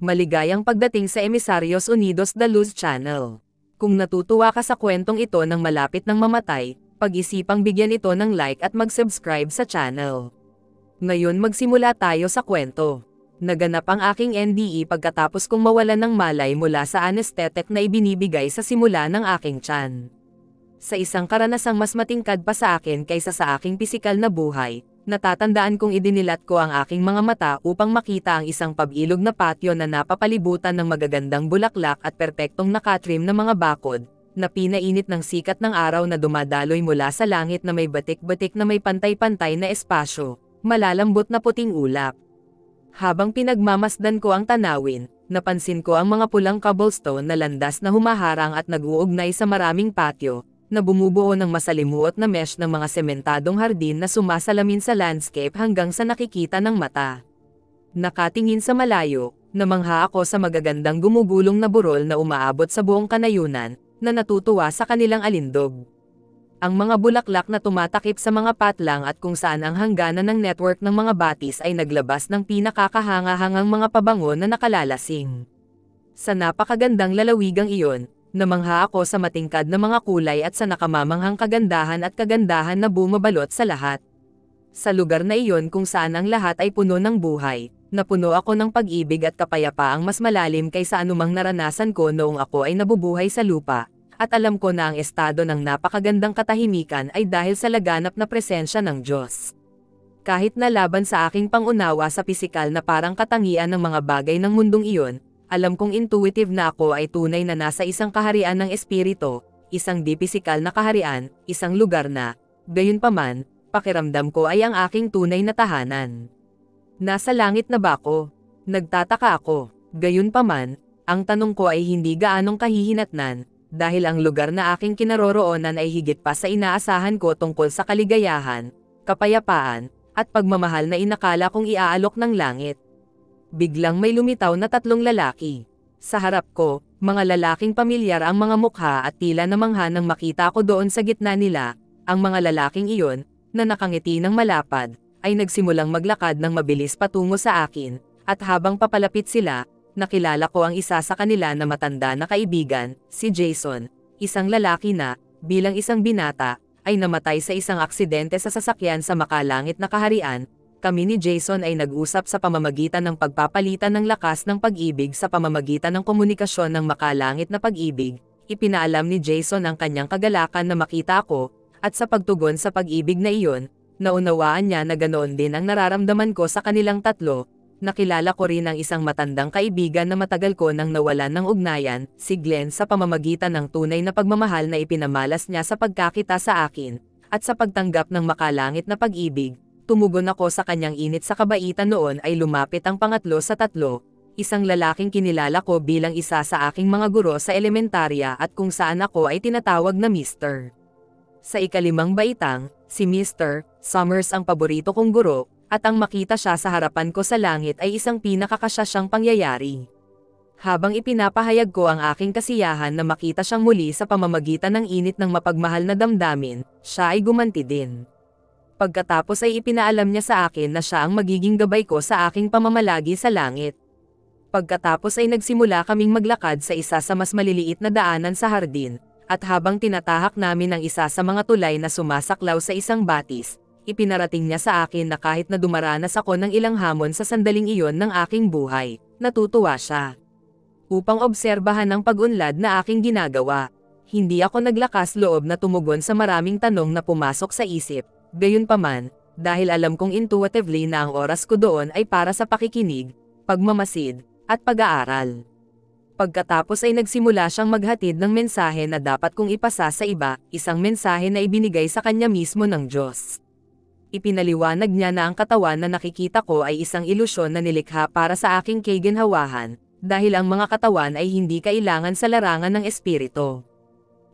Maligayang pagdating sa Emisarios Unidos da Luz Channel. Kung natutuwa ka sa kwentong ito ng malapit ng mamatay, pag-isipang bigyan ito ng like at mag-subscribe sa channel. Ngayon magsimula tayo sa kwento. Naganap ang aking NDE pagkatapos kong mawalan ng malay mula sa anesthetic na ibinibigay sa simula ng aking tiyan. Sa isang karanasang mas matingkad pa sa akin kaysa sa aking pisikal na buhay, natatandaan kong idinilat ko ang aking mga mata upang makita ang isang pabilog na patio na napapalibutan ng magagandang bulaklak at perpektong nakatrim na mga bakod, na pinainit ng sikat ng araw na dumadaloy mula sa langit na may batik-batik na may pantay-pantay na espasyo, malalambot na puting ulap. Habang pinagmamasdan ko ang tanawin, napansin ko ang mga pulang cobblestone na landas na humaharang at nag-uugnay sa maraming patio, na bumubuo ng masalimuot na mesh ng mga sementadong hardin na sumasalamin sa landscape hanggang sa nakikita ng mata. Nakatingin sa malayo, namangha ako sa magagandang gumugulong na burol na umaabot sa buong kanayunan, na natutuwa sa kanilang alindog. Ang mga bulaklak na tumatakip sa mga patlang at kung saan ang hangganan ng network ng mga batis ay naglabas ng pinakakahanga-hangang mga pabango na nakalalasing. Sa napakagandang lalawigang iyon, namangha ako sa matingkad na mga kulay at sa nakamamanghang kagandahan na bumabalot sa lahat. Sa lugar na iyon kung saan ang lahat ay puno ng buhay, napuno ako ng pag-ibig at kapayapaang mas malalim kaysa anumang naranasan ko noong ako ay nabubuhay sa lupa, at alam ko na ang estado ng napakagandang katahimikan ay dahil sa laganap na presensya ng Diyos. Kahit na laban sa aking pangunawa sa pisikal na parang katangian ng mga bagay ng mundong iyon, alam kong intuitive na ako ay tunay na nasa isang kaharian ng espiritu, isang di-pisikal na kaharian, isang lugar na, gayunpaman, pakiramdam ko ay ang aking tunay na tahanan. Nasa langit na ba ako? Nagtataka ako. Gayunpaman, ang tanong ko ay hindi gaanong kahihinatnan, dahil ang lugar na aking kinaroroonan ay higit pa sa inaasahan ko tungkol sa kaligayahan, kapayapaan, at pagmamahal na inakala kong iaalok ng langit. Biglang may lumitaw na tatlong lalaki. Sa harap ko, mga lalaking pamilyar ang mga mukha at tila namangha nang makita ko doon sa gitna nila. Ang mga lalaking iyon, na nakangiti ng malapad, ay nagsimulang maglakad ng mabilis patungo sa akin, at habang papalapit sila, nakilala ko ang isa sa kanila na matanda na kaibigan, si Jason, isang lalaki na, bilang isang binata, ay namatay sa isang aksidente sa sasakyan sa makalangit na kaharian. Kami ni Jason ay nag-usap sa pamamagitan ng pagpapalitan ng lakas ng pag-ibig sa pamamagitan ng komunikasyon ng makalangit na pag-ibig. Ipinaalam ni Jason ang kanyang kagalakan na makita ako, at sa pagtugon sa pag-ibig na iyon, naunawaan niya na ganoon din ang nararamdaman ko sa kanilang tatlo. Nakilala ko rin ang isang matandang kaibigan na matagal ko nang nawalan ng ugnayan, si Glenn, sa pamamagitan ng tunay na pagmamahal na ipinamalas niya sa pagkakita sa akin, at sa pagtanggap ng makalangit na pag-ibig. Tumugon ako sa kanyang init sa kabaitan. Noon ay lumapit ang pangatlo sa tatlo, isang lalaking kinilala ko bilang isa sa aking mga guro sa elementarya at kung saan ako ay tinatawag na Mr. Sa ikalimang baitang, si Mr. Summers ang paborito kong guro, at ang makita siya sa harapan ko sa langit ay isang pinakakasasyang pangyayari. Habang ipinapahayag ko ang aking kasiyahan na makita siyang muli sa pamamagitan ng init ng mapagmahal na damdamin, siya ay gumanti din. Pagkatapos ay ipinaalam niya sa akin na siya ang magiging gabay ko sa aking pamamalagi sa langit. Pagkatapos ay nagsimula kaming maglakad sa isa sa mas maliliit na daanan sa hardin, at habang tinatahak namin ang isa sa mga tulay na sumasaklaw sa isang batis, ipinarating niya sa akin na kahit na dumaranas ako ng ilang hamon sa sandaling iyon ng aking buhay, natutuwa siya. Upang obserbahan ang pag-unlad na aking ginagawa, hindi ako naglakas loob na tumugon sa maraming tanong na pumasok sa isip. Gayunpaman, dahil alam kong intuitively na ang oras ko doon ay para sa pakikinig, pagmamasid, at pag-aaral. Pagkatapos ay nagsimula siyang maghatid ng mensahe na dapat kong ipasa sa iba, isang mensahe na ibinigay sa kanya mismo ng Diyos. Ipinaliwanag niya na ang katawan na nakikita ko ay isang ilusyon na nilikha para sa aking kaginhawahan, dahil ang mga katawan ay hindi kailangan sa larangan ng espiritu.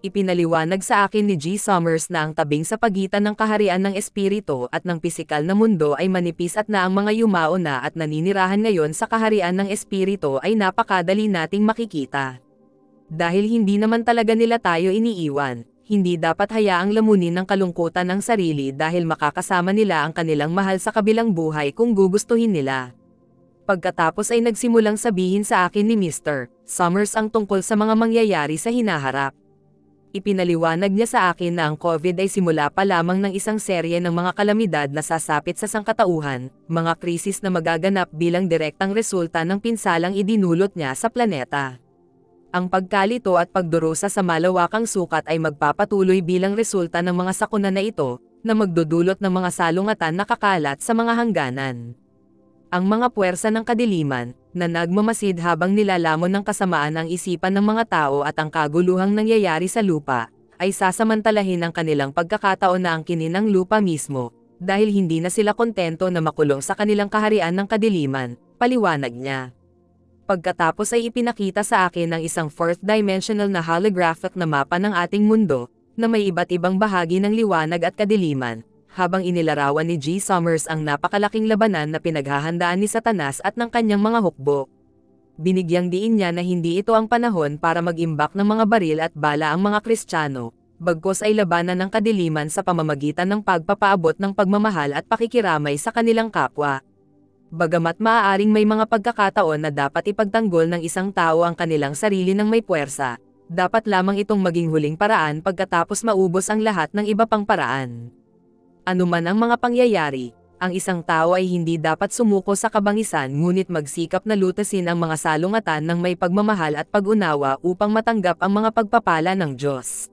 Ipinaliwanag sa akin ni G. Summers na ang tabing sa pagitan ng kaharian ng espiritu at ng pisikal na mundo ay manipis at na ang mga yumao na at naninirahan ngayon sa kaharian ng espiritu ay napakadali nating makikita. Dahil hindi naman talaga nila tayo iniiwan, hindi dapat hayaang lamunin ng kalungkutan ng sarili dahil makakasama nila ang kanilang mahal sa kabilang buhay kung gugustuhin nila. Pagkatapos ay nagsimulang sabihin sa akin ni Mr. Summers ang tungkol sa mga mangyayari sa hinaharap. Ipinaliwanag niya sa akin na ang COVID ay simula pa lamang ng isang serye ng mga kalamidad na sasapit sa sangkatauhan, mga krisis na magaganap bilang direktang resulta ng pinsalang idinulot niya sa planeta. Ang pagkalito at pagdurusa sa malawakang sukat ay magpapatuloy bilang resulta ng mga sakuna na ito, na magdudulot ng mga salungatan na kakalat sa mga hangganan. Ang mga puwersa ng kadiliman, na nagmamasid habang nilalamon ng kasamaan ang isipan ng mga tao at ang kaguluhang nangyayari sa lupa, ay sasamantalahin ang kanilang pagkakataon na angkinin ng lupa mismo, dahil hindi na sila kontento na makulong sa kanilang kaharian ng kadiliman, paliwanag niya. Pagkatapos ay ipinakita sa akin ng isang fourth-dimensional na holographic na mapa ng ating mundo, na may iba't ibang bahagi ng liwanag at kadiliman, habang inilarawan ni G. Summers ang napakalaking labanan na pinaghahandaan ni Satanas at ng kanyang mga hukbo. Binigyang diin niya na hindi ito ang panahon para mag-imbak ng mga baril at bala ang mga Kristiyano, bagkus ay labanan ng kadiliman sa pamamagitan ng pagpapaabot ng pagmamahal at pakikiramay sa kanilang kapwa. Bagamat maaaring may mga pagkakataon na dapat ipagtanggol ng isang tao ang kanilang sarili ng may puwersa, dapat lamang itong maging huling paraan pagkatapos maubos ang lahat ng iba pang paraan. Anuman ang mga pangyayari, ang isang tao ay hindi dapat sumuko sa kabangisan ngunit magsikap na lutasin ang mga salungatan ng may pagmamahal at pag-unawa upang matanggap ang mga pagpapala ng Diyos.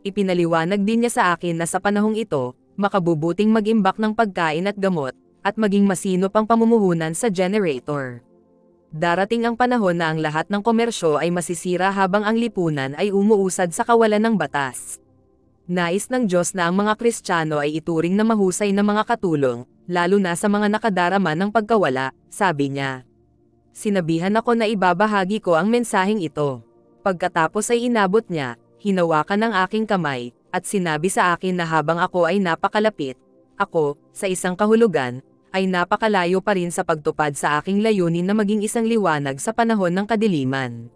Ipinaliwanag din niya sa akin na sa panahong ito, makabubuting mag-imbak ng pagkain at gamot, at maging masinop ang pamumuhunan sa generator. Darating ang panahon na ang lahat ng komersyo ay masisira habang ang lipunan ay umuusad sa kawalan ng batas. Nais ng Diyos na ang mga Kristiyano ay ituring na mahusay na mga katulong, lalo na sa mga nakadarama ng pagkawala, sabi niya. Sinabihan ako na ibabahagi ko ang mensaheng ito. Pagkatapos ay inabot niya, hinawakan ang aking kamay, at sinabi sa akin na habang ako ay napakalapit, ako, sa isang kahulugan, ay napakalayo pa rin sa pagtupad sa aking layunin na maging isang liwanag sa panahon ng kadiliman.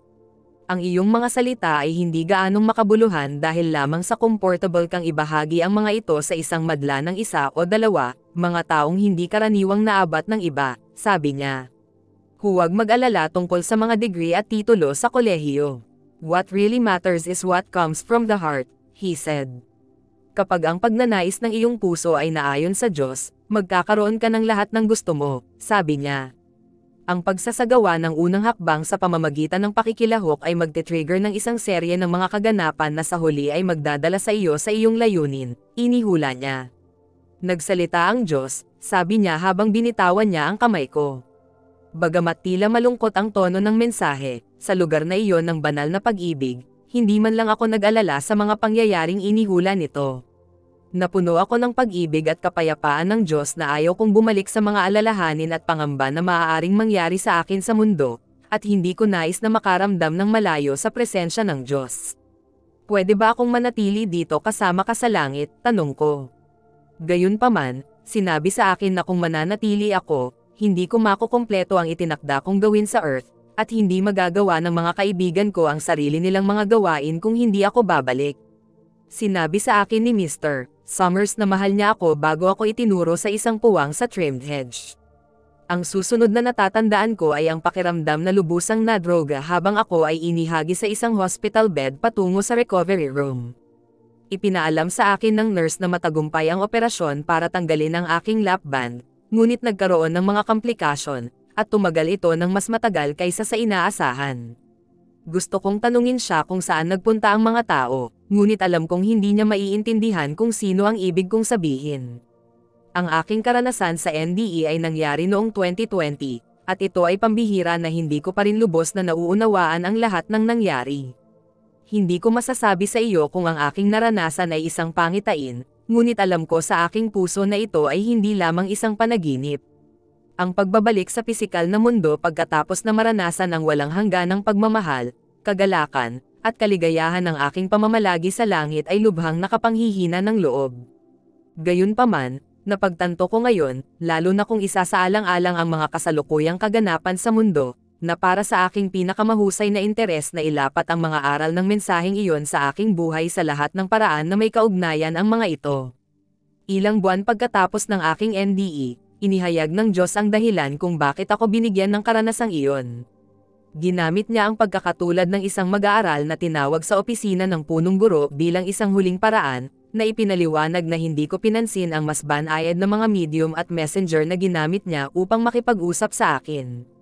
Ang iyong mga salita ay hindi gaanong makabuluhan dahil lamang sa comfortable kang ibahagi ang mga ito sa isang madla ng isa o dalawa, mga taong hindi karaniwang naabat ng iba, sabi niya. Huwag mag-alala tungkol sa mga degree at titulo sa kolehiyo. What really matters is what comes from the heart, he said. Kapag ang pagnanais ng iyong puso ay naayon sa Diyos, magkakaroon ka ng lahat ng gusto mo, sabi niya. Ang pagsasagawa ng unang hakbang sa pamamagitan ng pakikilahok ay magte-trigger ng isang serye ng mga kaganapan na sa huli ay magdadala sa iyo sa iyong layunin, inihula niya. Nagsalita ang Diyos, sabi niya habang binitawan niya ang kamay ko. Bagamat tila malungkot ang tono ng mensahe, sa lugar na iyon ng banal na pag-ibig, hindi man lang ako nag-alala sa mga pangyayaring inihula nito. Napuno ako ng pag-ibig at kapayapaan ng Diyos na ayaw kong bumalik sa mga alalahanin at pangamba na maaaring mangyari sa akin sa mundo, at hindi ko nais na makaramdam ng malayo sa presensya ng Diyos. Pwede ba akong manatili dito kasama ka sa langit? Tanong ko. Gayunpaman, sinabi sa akin na kung mananatili ako, hindi ko makukumpleto ang itinakda kong gawin sa Earth, at hindi magagawa ng mga kaibigan ko ang sarili nilang mga gawain kung hindi ako babalik. Sinabi sa akin ni Mr. Summers na mahal niya ako bago ako itinuro sa isang puwang sa trimmed hedge. Ang susunod na natatandaan ko ay ang pakiramdam na lubusang nadroga habang ako ay inihagi sa isang hospital bed patungo sa recovery room. Ipinaalam sa akin ng nurse na matagumpay ang operasyon para tanggalin ang aking lap band, ngunit nagkaroon ng mga komplikasyon, at tumagal ito ng mas matagal kaysa sa inaasahan. Gusto kong tanungin siya kung saan nagpunta ang mga tao, ngunit alam kong hindi niya maiintindihan kung sino ang ibig kong sabihin. Ang aking karanasan sa NDE ay nangyari noong 2020, at ito ay pambihira na hindi ko pa rin lubos na nauunawaan ang lahat ng nangyari. Hindi ko masasabi sa iyo kung ang aking naranasan ay isang pangitain, ngunit alam ko sa aking puso na ito ay hindi lamang isang panaginip. Ang pagbabalik sa pisikal na mundo pagkatapos na maranasan ang walang hangganang pagmamahal, kagalakan, at kaligayahan ng aking pamamalagi sa langit ay lubhang nakapanghihina ng loob. Gayunpaman, napagtanto ko ngayon, lalo na kung isasaalang-alang ang mga kasalukuyang kaganapan sa mundo, na para sa aking pinakamahusay na interes na ilapat ang mga aral ng mensaheng iyon sa aking buhay sa lahat ng paraan na may kaugnayan ang mga ito. Ilang buwan pagkatapos ng aking NDE, inihayag ng Diyos ang dahilan kung bakit ako binigyan ng karanasang iyon. Ginamit niya ang pagkakatulad ng isang mag-aaral na tinawag sa opisina ng punong guro bilang isang huling paraan, na ipinaliwanag na hindi ko pinansin ang mas banayad na mga medium at messenger na ginamit niya upang makipag-usap sa akin.